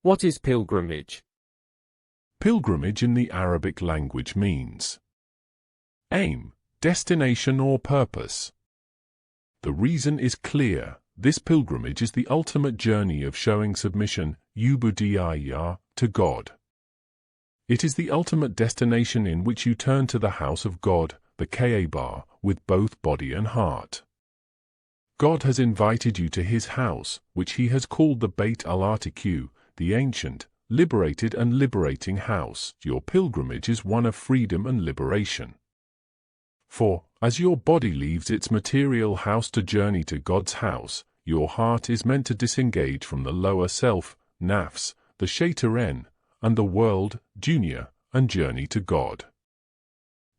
What is pilgrimage? Pilgrimage in the Arabic language means aim, destination or purpose. The reason is clear. This pilgrimage is the ultimate journey of showing submission, ubudiyya, to God. It is the ultimate destination in which you turn to the house of God, the Kaaba, with both body and heart. God has invited you to His house, which He has called the Bayt al-Atiq, the ancient, liberated and liberating house. Your pilgrimage is one of freedom and liberation. For, as your body leaves its material house to journey to God's house, your heart is meant to disengage from the lower self, nafs, the shaitan, and the world, dunya, and journey to God.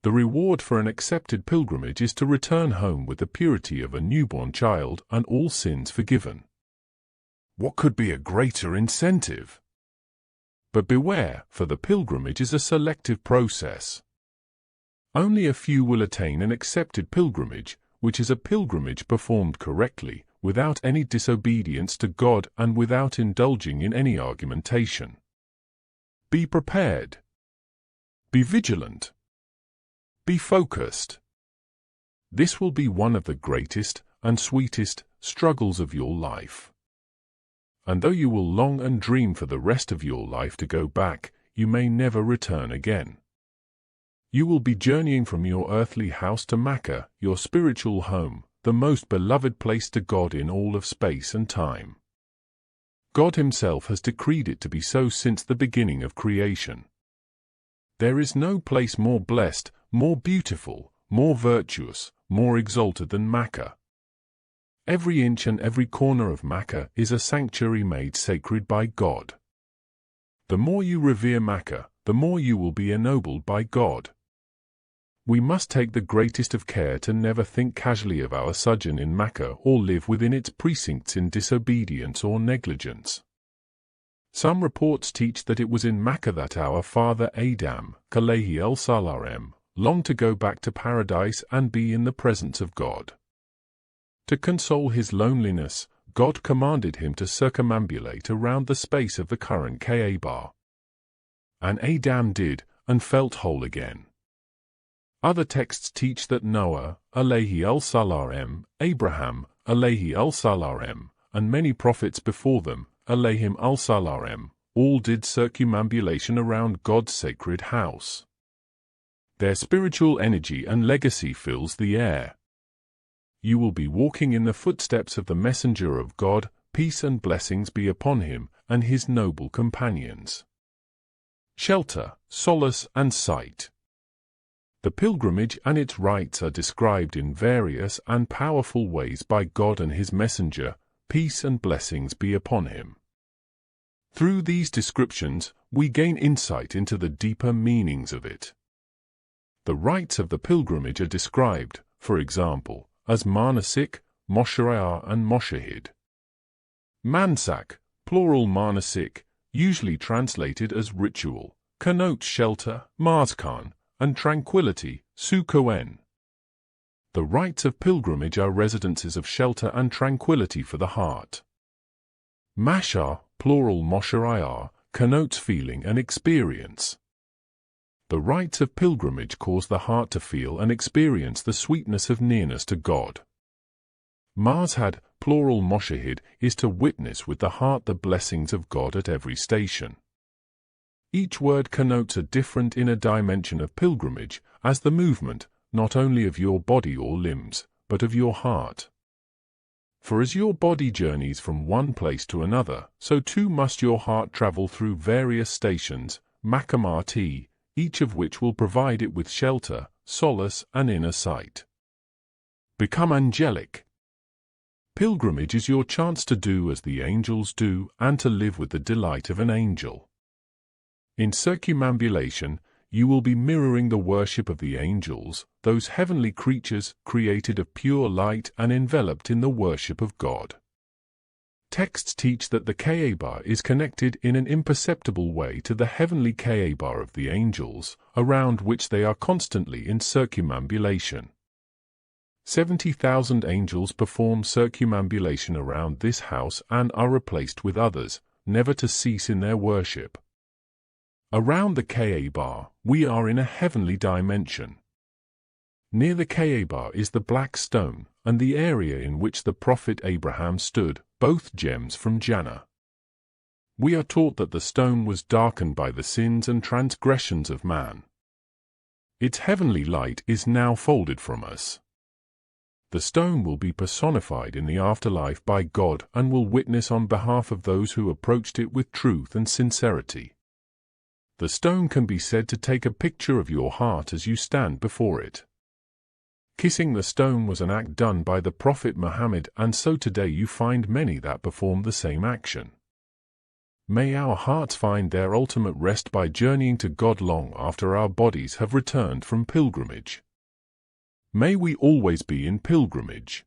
The reward for an accepted pilgrimage is to return home with the purity of a newborn child and all sins forgiven. What could be a greater incentive? But beware, for the pilgrimage is a selective process. Only a few will attain an accepted pilgrimage, which is a pilgrimage performed correctly, without any disobedience to God and without indulging in any argumentation. Be prepared. Be vigilant. Be focused. This will be one of the greatest and sweetest struggles of your life. And though you will long and dream for the rest of your life to go back, you may never return again. You will be journeying from your earthly house to Mecca, your spiritual home, the most beloved place to God in all of space and time. God Himself has decreed it to be so since the beginning of creation. There is no place more blessed, more beautiful, more virtuous, more exalted than Mecca. Every inch and every corner of Mecca is a sanctuary made sacred by God. The more you revere Mecca, the more you will be ennobled by God. We must take the greatest of care to never think casually of our sojourn in Mecca or live within its precincts in disobedience or negligence. Some reports teach that it was in Mecca that our father Adam, alayhi al-salam, longed to go back to paradise and be in the presence of God. To console his loneliness, God commanded him to circumambulate around the space of the current Kaaba. And Adam did, and felt whole again. Other texts teach that Noah, alayhi al-salam, Abraham, alayhi al-salam, and many prophets before them, alayhim al-salam, all did circumambulation around God's sacred house. Their spiritual energy and legacy fills the air. You will be walking in the footsteps of the Messenger of God, peace and blessings be upon him, and his noble companions. Shelter, solace and sight. The pilgrimage and its rites are described in various and powerful ways by God and His Messenger, peace and blessings be upon him. Through these descriptions, we gain insight into the deeper meanings of it. The rites of the pilgrimage are described, for example, as manasik, moshari'ah and moshahid. Mansak, plural manasik, usually translated as ritual, connotes shelter, maskan, and tranquility, sukoen. The rites of pilgrimage are residences of shelter and tranquility for the heart. Mashar, plural moshari'ah, connotes feeling and experience. The rites of pilgrimage cause the heart to feel and experience the sweetness of nearness to God. Mashhad, plural moshahid, is to witness with the heart the blessings of God at every station. Each word connotes a different inner dimension of pilgrimage, as the movement, not only of your body or limbs, but of your heart. For as your body journeys from one place to another, so too must your heart travel through various stations, maqamati, each of which will provide it with shelter, solace, and inner sight. Become angelic. Pilgrimage is your chance to do as the angels do and to live with the delight of an angel. In circumambulation, you will be mirroring the worship of the angels, those heavenly creatures created of pure light and enveloped in the worship of God. Texts teach that the Kaaba is connected in an imperceptible way to the heavenly Kaaba of the angels, around which they are constantly in circumambulation. 70,000 angels perform circumambulation around this house and are replaced with others, never to cease in their worship. Around the Kaaba, we are in a heavenly dimension. Near the Kaaba is the black stone, and the area in which the Prophet Abraham stood, both gems from Jannah. We are taught that the stone was darkened by the sins and transgressions of man. Its heavenly light is now folded from us. The stone will be personified in the afterlife by God and will witness on behalf of those who approached it with truth and sincerity. The stone can be said to take a picture of your heart as you stand before it. Kissing the stone was an act done by the Prophet Muhammad, and so today you find many that perform the same action. May our hearts find their ultimate rest by journeying to God long after our bodies have returned from pilgrimage. May we always be in pilgrimage.